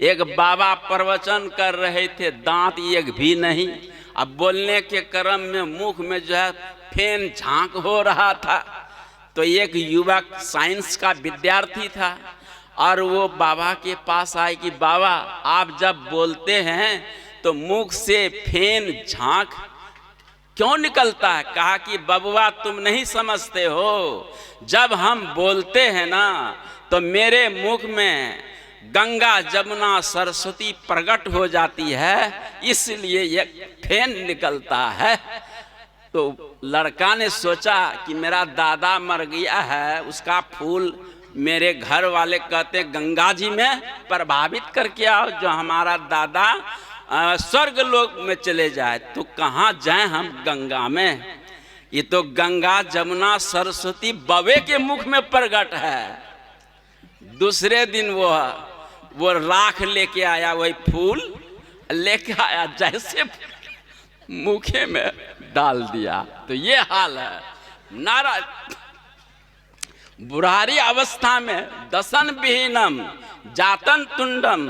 एक बाबा प्रवचन कर रहे थे, दांत एक भी नहीं। अब बोलने के क्रम में मुख में जो है फेन झांक हो रहा था। तो एक युवक साइंस का विद्यार्थी था और वो बाबा के पास आए कि बाबा आप जब बोलते हैं तो मुख से फेन झांक क्यों निकलता है? कहा कि बबुआ तुम नहीं समझते हो, जब हम बोलते हैं ना तो मेरे मुख में गंगा जमुना सरस्वती प्रकट हो जाती है, इसलिए ये फेन निकलता है। तो लड़का ने सोचा कि मेरा दादा मर गया है, उसका फूल मेरे घर वाले कहते गंगा जी में प्रभावित करके आओ, जो हमारा दादा स्वर्ग लोक में चले जाए। तो कहाँ जाएं हम गंगा में? ये तो गंगा जमुना सरस्वती बबे के मुख में प्रकट है। दूसरे दिन वो राख लेके आया, वही फूल लेके आया, जैसे मुखे में डाल दिया। तो ये हाल है। नाराज बुढ़ारी अवस्था में दसन विहीनम जातन तुंडम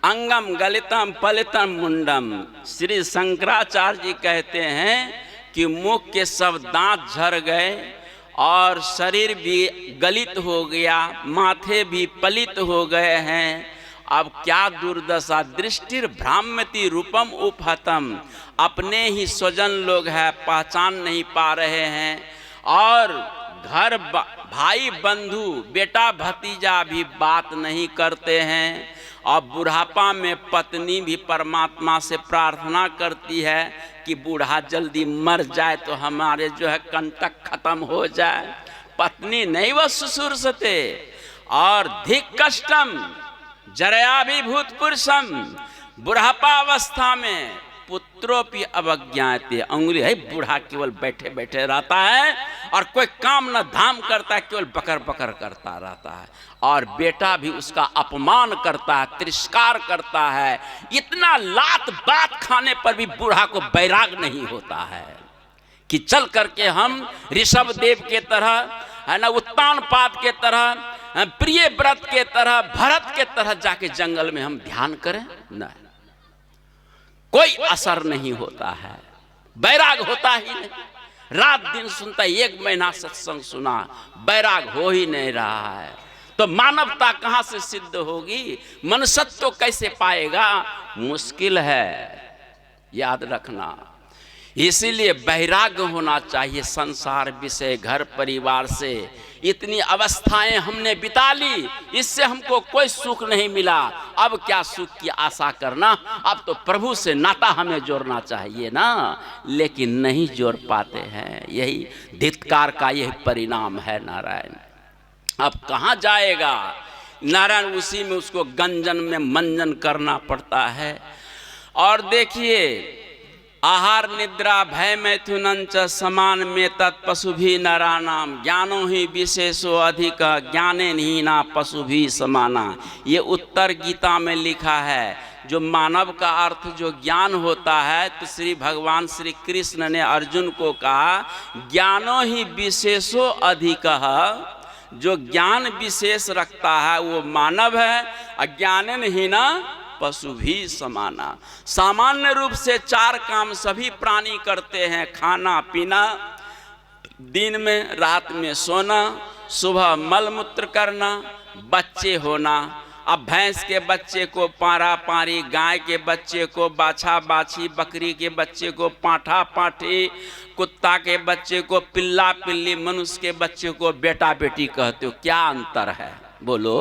अंगम गलितम पलितम मुंडम। श्री शंकराचार्य जी कहते हैं कि मुख के सब दांत झड़ गए और शरीर भी गलित हो गया, माथे भी पलित हो गए हैं। अब क्या दुर्दशा, दृष्टिर भ्राम्यति रूपम उपहतम। अपने ही स्वजन लोग हैं, पहचान नहीं पा रहे हैं, और घर भाई बंधु बेटा भतीजा भी बात नहीं करते हैं। और बुढ़ापा में पत्नी भी परमात्मा से प्रार्थना करती है कि बूढ़ा जल्दी मर जाए तो हमारे जो है कंटक खत्म हो जाए। पत्नी नहीं वह ससुर सते और धिक कष्टम जरयाभिभूत पुरुषम। बुढ़ापा अवस्था में पुत्रोपि अवज्ञाते। अंगुली है, बूढ़ा केवल बैठे बैठे रहता है और कोई काम न धाम करता है, केवल बकर बकर करता रहता है, और बेटा भी उसका अपमान करता है, तिरस्कार करता है। इतना लात बात खाने पर भी बूढ़ा को बैराग नहीं होता है कि चल करके हम ऋषभ देव के तरह, है ना, उत्तानपाद के तरह, प्रिय व्रत के तरह, भरत के तरह जाके जंगल में हम ध्यान करें। नहीं, कोई असर नहीं होता है, बैराग होता ही नहीं। रात दिन सुनता, 1 महीना सत्संग सुना, बैराग हो ही नहीं रहा है। तो मानवता कहां से सिद्ध होगी? मनुष्यत्व तो कैसे पाएगा? मुश्किल है, याद रखना। इसीलिए वैराग्य होना चाहिए संसार विषय, घर परिवार से। इतनी अवस्थाएं हमने बिता ली, इससे हमको कोई सुख नहीं मिला, अब क्या सुख की आशा करना? अब तो प्रभु से नाता हमें जोड़ना चाहिए ना, लेकिन नहीं जोड़ पाते हैं। यही धिक्कार का यही परिणाम है। नारायण अब कहाँ जाएगा? नारायण उसी में उसको गंजन में मंजन करना पड़ता है। और देखिए, आहार निद्रा भय मैथुनंच समान में तत्पशु भी नरानाम ज्ञानो ही विशेषो अधिक ज्ञाने हीना पशु भी समाना। ये उत्तर गीता में लिखा है। जो मानव का अर्थ जो ज्ञान होता है, तो श्री भगवान श्री कृष्ण ने अर्जुन को कहा ज्ञानो ही विशेषो अधिक। जो ज्ञान विशेष रखता है वो मानव है, अज्ञान हीना पशु भी समाना। सामान्य रूप से 4 काम सभी प्राणी करते हैं, खाना पीना, दिन में रात में सोना, सुबह मल मूत्र करना, बच्चे होना। अब भैंस के बच्चे को पारा पारी, गाय के बच्चे को बाछा बाछी, बकरी के बच्चे को पाठा पाठी, कुत्ता के बच्चे को पिल्ला पिल्ली, मनुष्य के बच्चे को बेटा बेटी कहते हो। क्या अंतर है? बोलो,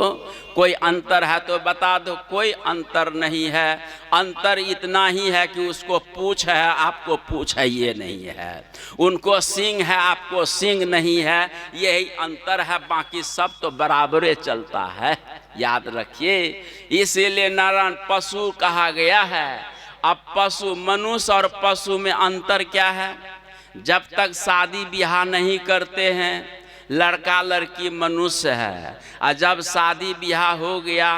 कोई अंतर है तो बता दो। कोई अंतर नहीं है। अंतर इतना ही है कि उसको पूंछ है, आपको पूंछ है ये नहीं है। उनको सींग है, आपको सींग नहीं है। यही अंतर है, बाकी सब तो बराबरे चलता है। याद रखिए, इसीलिए नारायण पशु कहा गया है। अब पशु, मनुष्य और पशु में अंतर क्या है? जब तक शादी ब्याह नहीं करते हैं, लड़का लड़की मनुष्य है, और जब शादी ब्याह हो गया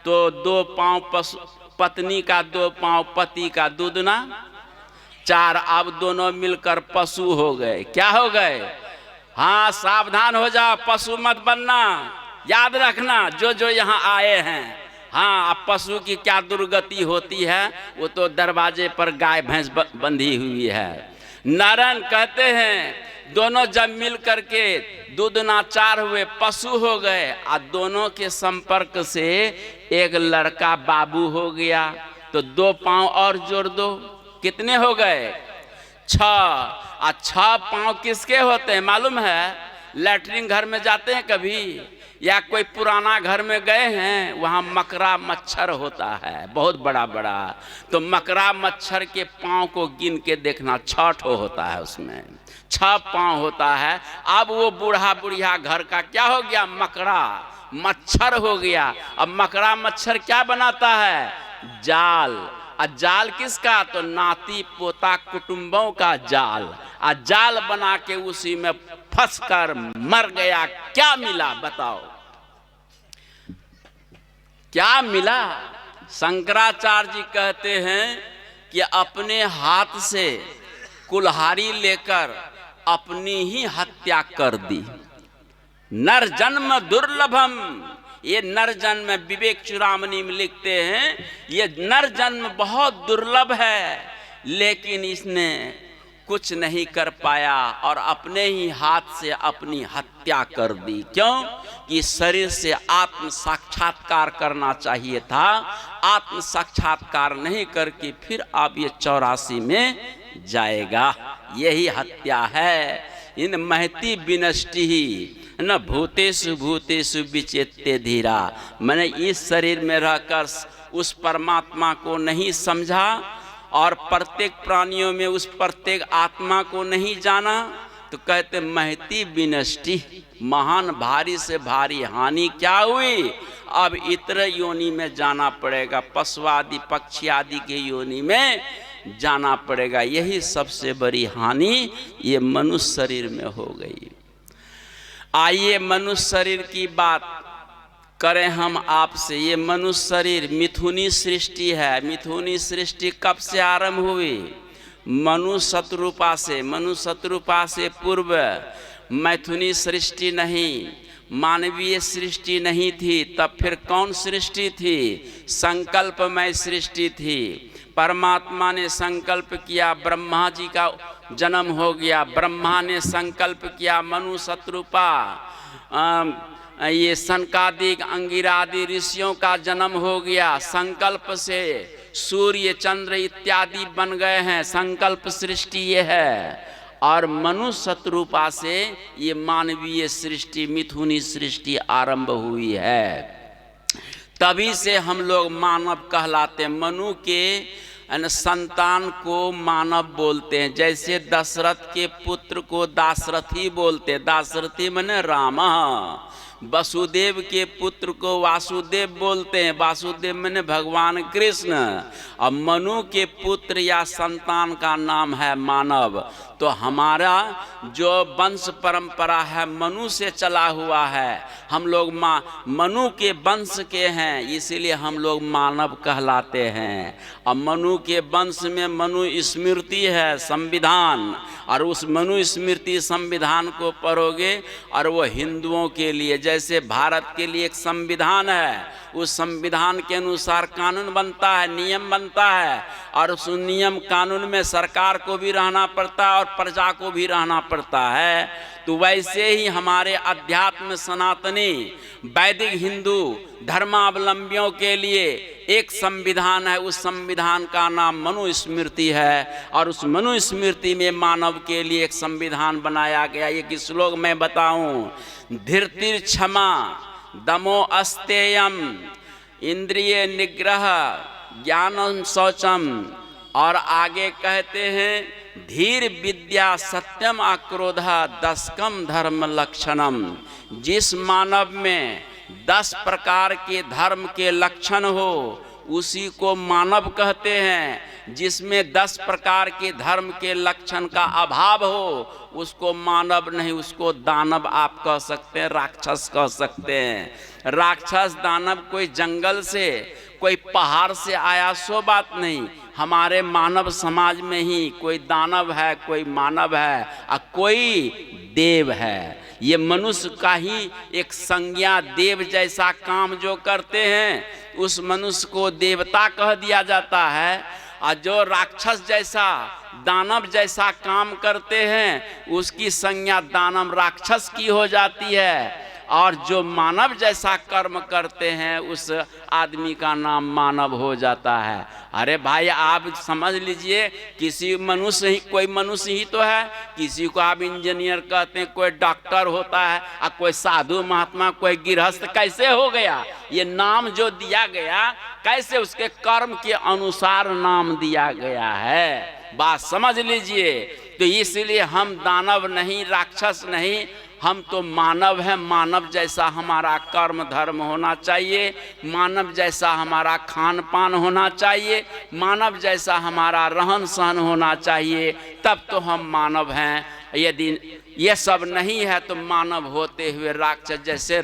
तो 2 पाँव पत्नी का, 2 पाँव पति का, दूधना 4। अब दोनों मिलकर पशु हो गए। क्या हो गए? हाँ, सावधान हो जाओ, पशु मत बनना। याद रखना, जो जो यहाँ आए हैं, हाँ, अब पशु की क्या दुर्गति होती है, वो तो दरवाजे पर गाय भैंस बंधी हुई है। नारायण कहते हैं दोनों जब मिल करके दो दुना चार हुए, पशु हो गए, और दोनों के संपर्क से एक लड़का बाबू हो गया। तो 2 पांव और जोड़ दो, कितने हो गए? 6। और 6 पांव किसके होते हैं मालूम है? लैट्रिन घर में जाते हैं कभी, या कोई पुराना घर में गए हैं, वहाँ मकरा मच्छर होता है बहुत बड़ा बड़ा। तो मकरा मच्छर के पाँव को गिन के देखना, 6 ठो होता है, उसमें 6 पाँव होता है। अब वो बूढ़ा बुढ़िया घर का क्या हो गया? मकड़ा मच्छर हो गया। अब मकड़ा मच्छर क्या बनाता है? जाल। और जाल किसका? तो नाती पोता कुटुंबों का जाल। और जाल बना के उसी में फंसकर मर गया। क्या मिला बताओ, क्या मिला? शंकराचार्य जी कहते हैं कि अपने हाथ से कुल्हाड़ी लेकर अपनी ही हत्या कर दी। नर जन्म दुर्लभम, ये नर जन्म विवेक चूड़ामणि में लिखते हैं, ये नर जन्म बहुत दुर्लभ है, लेकिन इसने कुछ नहीं कर पाया और अपने ही हाथ से अपनी हत्या कर दी। क्यों? कि शरीर से आत्म साक्षात्कार करना चाहिए था, आत्म साक्षात्कार नहीं करके फिर अब ये 84 में जाएगा। यही हत्या है। इन महती विनष्टि ही न भूतेषु भूतेषु विचेत्य धीरा। मैंने इस शरीर में रहकर उस परमात्मा को नहीं समझा और प्रत्येक प्राणियों में उस प्रत्येक आत्मा को नहीं जाना, तो कहते महती विनष्टि, महान भारी से भारी हानि क्या हुई? अब इतर योनि में जाना पड़ेगा, पशु आदि पक्षी आदि के योनि में जाना पड़ेगा। यही सबसे बड़ी हानि ये मनुष्य शरीर में हो गई। आइए मनुष्य शरीर की बात करें हम आपसे। ये मनुष्य शरीर मिथुनी सृष्टि है। मिथुनी सृष्टि कब से आरंभ हुई? मनु शत्रुपा से। मनु शत्रुपा से पूर्व मैथुनी सृष्टि नहीं, मानवीय सृष्टि नहीं थी। तब फिर कौन सृष्टि थी? संकल्पमय सृष्टि थी। परमात्मा ने संकल्प किया, ब्रह्मा जी का जन्म हो गया। ब्रह्मा ने संकल्प किया, मनु शत्रुपा ये सनकादिक अंगिरादि ऋषियों का जन्म हो गया। संकल्प से सूर्य चंद्र इत्यादि बन गए हैं। संकल्प सृष्टि ये है। और मनु शत्रुपा से ये मानवीय सृष्टि मिथुनी सृष्टि आरंभ हुई है। तभी से हम लोग मानव कहलाते। मनु के संतान को मानव बोलते हैं। जैसे दशरथ के पुत्र को दाशरथी बोलते। दाशरथी माने राम। वसुदेव के पुत्र को वासुदेव बोलते हैं। वासुदेव माने भगवान कृष्ण। अब मनु के पुत्र या संतान का नाम है मानव। तो हमारा जो वंश परंपरा है मनु से चला हुआ है। हम लोग मनु के वंश के हैं, इसीलिए हम लोग मानव कहलाते हैं। अब मनु के वंश में मनु स्मृति है, संविधान। और उस मनु स्मृति संविधान को पढ़ोगे और वो हिंदुओं के लिए, जैसे भारत के लिए एक संविधान है, उस संविधान के अनुसार कानून बनता है, नियम बनता है। और उस नियम कानून में सरकार को भी रहना पड़ता है और प्रजा को भी रहना पड़ता है। तो वैसे ही हमारे अध्यात्म सनातनी वैदिक हिंदू धर्मावलंबियों के लिए एक संविधान है। उस संविधान का नाम मनुस्मृति है। और उस मनुस्मृति में मानव के लिए एक संविधान बनाया गया। ये किस श्लोक में बताऊं? धीर्तिर क्षमा दमो अस्तेयम इंद्रिय निग्रह ज्ञानम शौचम। और आगे कहते हैं धीर विद्या सत्यम अक्रोध दशकम धर्म लक्षणम। जिस मानव में 10 प्रकार के धर्म के लक्षण हो उसी को मानव कहते हैं। जिसमें 10 प्रकार के धर्म के लक्षण का अभाव हो उसको मानव नहीं, उसको दानव आप कह सकते हैं, राक्षस कह सकते हैं। राक्षस दानव कोई जंगल से कोई पहाड़ से आया सो बात नहीं। हमारे मानव समाज में ही कोई दानव है, कोई मानव है और कोई देव है। ये मनुष्य का ही एक संज्ञा, देव जैसा काम जो करते हैं उस मनुष्य को देवता कह दिया जाता है, और जो राक्षस जैसा, दानव जैसा काम करते हैं उसकी संज्ञा दानव राक्षस की हो जाती है, और जो मानव जैसा कर्म करते हैं उस आदमी का नाम मानव हो जाता है। अरे भाई आप समझ लीजिए, किसी मनुष्य ही, कोई मनुष्य ही तो है, किसी को आप इंजीनियर कहते हैं, कोई डॉक्टर होता है, और कोई साधु महात्मा, कोई गृहस्थ, कैसे हो गया? ये नाम जो दिया गया कैसे उसके कर्म के अनुसार नाम दिया गया है, बात समझ लीजिए। तो इसलिए हम दानव नहीं, राक्षस नहीं, हम तो मानव हैं। मानव जैसा हमारा कर्म धर्म होना चाहिए, मानव जैसा हमारा खान पान होना चाहिए, मानव जैसा हमारा रहन सहन होना चाहिए, तब तो हम मानव हैं। यदि ये सब नहीं है तो मानव होते हुए राक्षस, जैसे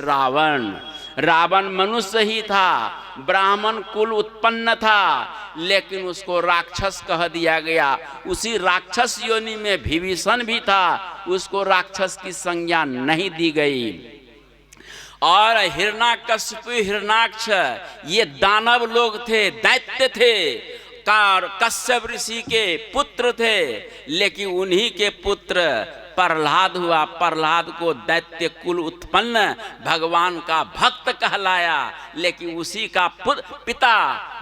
रावण मनुष्य ही था, ब्राह्मण कुल उत्पन्न था, लेकिन उसको राक्षस कह दिया गया। उसी राक्षस योनि में विभीषण भी था, उसको राक्षस की संज्ञा नहीं दी गई। और हिरण्याकश्यप, हिरण्याक्ष ये दानव लोग थे, दैत्य थे, कश्यप ऋषि के पुत्र थे, लेकिन उन्हीं के पुत्र प्रहलाद हुआ। प्रहलाद को दैत्य कुल उत्पन्न भगवान का भक्त कहलाया, लेकिन उसी का पिता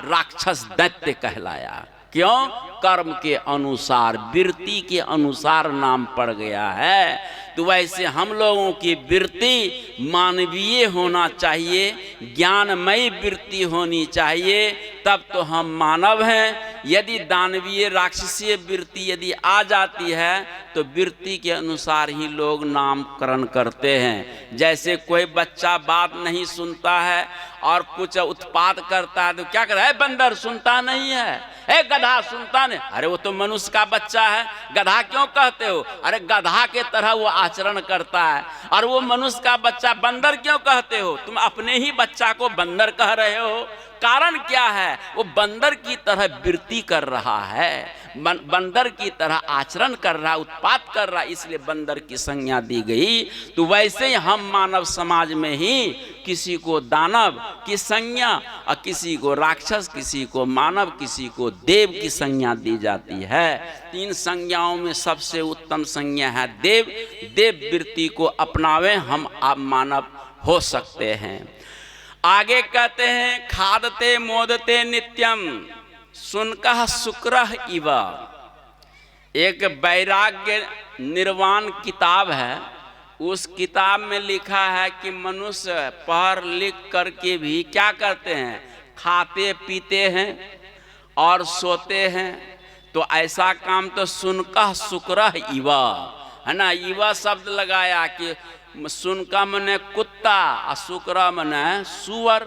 राक्षस दैत्य कहलाया। क्यों? कर्म के अनुसार, वृत्ति के अनुसार नाम पड़ गया है। तो वैसे हम लोगों की वृत्ति मानवीय होना चाहिए, ज्ञानमयी वृत्ति होनी चाहिए, तब तो हम मानव हैं। यदि दानवीय राक्षसीय वृत्ति यदि आ जाती है तो वृत्ति के अनुसार ही लोग नामकरण करते हैं। जैसे कोई बच्चा बात नहीं सुनता है और कुछ उत्पात करता है तो क्या कहता है? बंदर सुनता नहीं है, गधा सुनता नहीं। अरे वो तो मनुष्य का बच्चा है, गधा क्यों कहते हो? अरे गधा के तरह वो आचरण करता है। और वो मनुष्य का बच्चा बंदर क्यों कहते हो? तुम अपने ही बच्चा को बंदर कह रहे हो। कारण क्या है? वो बंदर की तरह वृत्ति कर रहा है, बंदर की तरह आचरण कर रहा, उत्पात कर रहा, इसलिए बंदर की संज्ञा दी गई। तो वैसे ही हम मानव समाज में ही किसी को दानव की संज्ञा, और किसी को राक्षस, किसी को मानव, किसी को देव की संज्ञा दी जाती है। तीन संज्ञाओं में सबसे उत्तम संज्ञा है देव। देव वृत्ति को अपनावे, हम आप मानव हो सकते हैं। आगे कहते हैं, खादते मोदते नित्यम सुनकः शुक्रः इव। एक वैराग्य निर्वाण किताब है, उस किताब में लिखा है कि मनुष्य पढ़ लिख करके भी क्या करते हैं? खाते पीते हैं और सोते हैं। तो ऐसा काम तो सुनकः शुक्रः इव है ना, इव शब्द लगाया कि सुनका मने कुत्ता और शुक्र मने सुअर।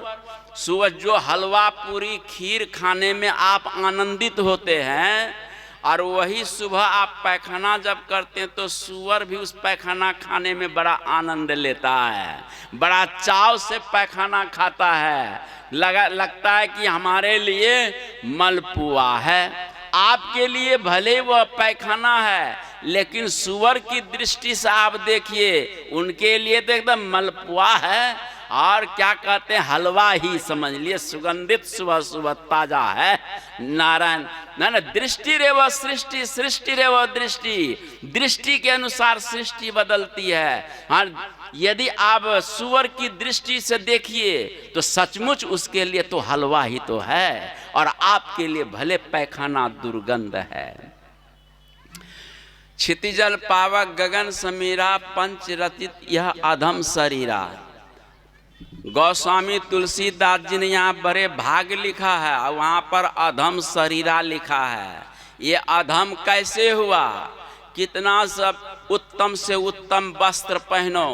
सुअर जो हलवा पूरी खीर खाने में आप आनंदित होते हैं, और वही सुबह आप पैखाना जब करते हैं तो सुअर भी उस पैखाना खाने में बड़ा आनंद लेता है, बड़ा चाव से पैखाना खाता है। लगता है कि हमारे लिए मलपुआ है। आपके लिए भले वह पैखाना है, लेकिन सुअर की दृष्टि से आप देखिए, उनके लिए तो एकदम मलपुआ है। और क्या कहते हैं? हलवा ही समझ लिए, सुगंधित सुबह सुबह ताजा है। नारायण ना दृष्टि रे वह सृष्टि, सृष्टि रे वह दृष्टि। दृष्टि के अनुसार सृष्टि बदलती है। हाँ, यदि आप सुअर की दृष्टि से देखिए तो सचमुच उसके लिए तो हलवा ही तो है, और आपके लिए भले पैखाना दुर्गंध है। क्षितिजल पावक गगन समीरा, पंच रचित यह अधम शरीरा। गोस्वामी तुलसीदास जी ने यहाँ बड़े भाग लिखा है, और वहाँ पर अधम शरीरा लिखा है। ये अधम कैसे हुआ? कितना सब उत्तम से उत्तम वस्त्र पहनो,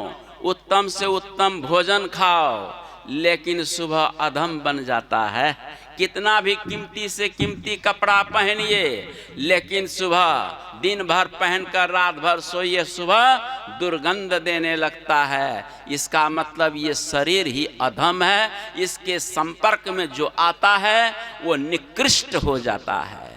उत्तम से उत्तम भोजन खाओ, लेकिन सुबह अधम बन जाता है। कितना भी कीमती से कीमती कपड़ा पहनिए, लेकिन सुबह दिन भर पहनकर रात भर सोइए, सुबह दुर्गंध देने लगता है। इसका मतलब ये शरीर ही अधम है। इसके संपर्क में जो आता है वो निकृष्ट हो जाता है।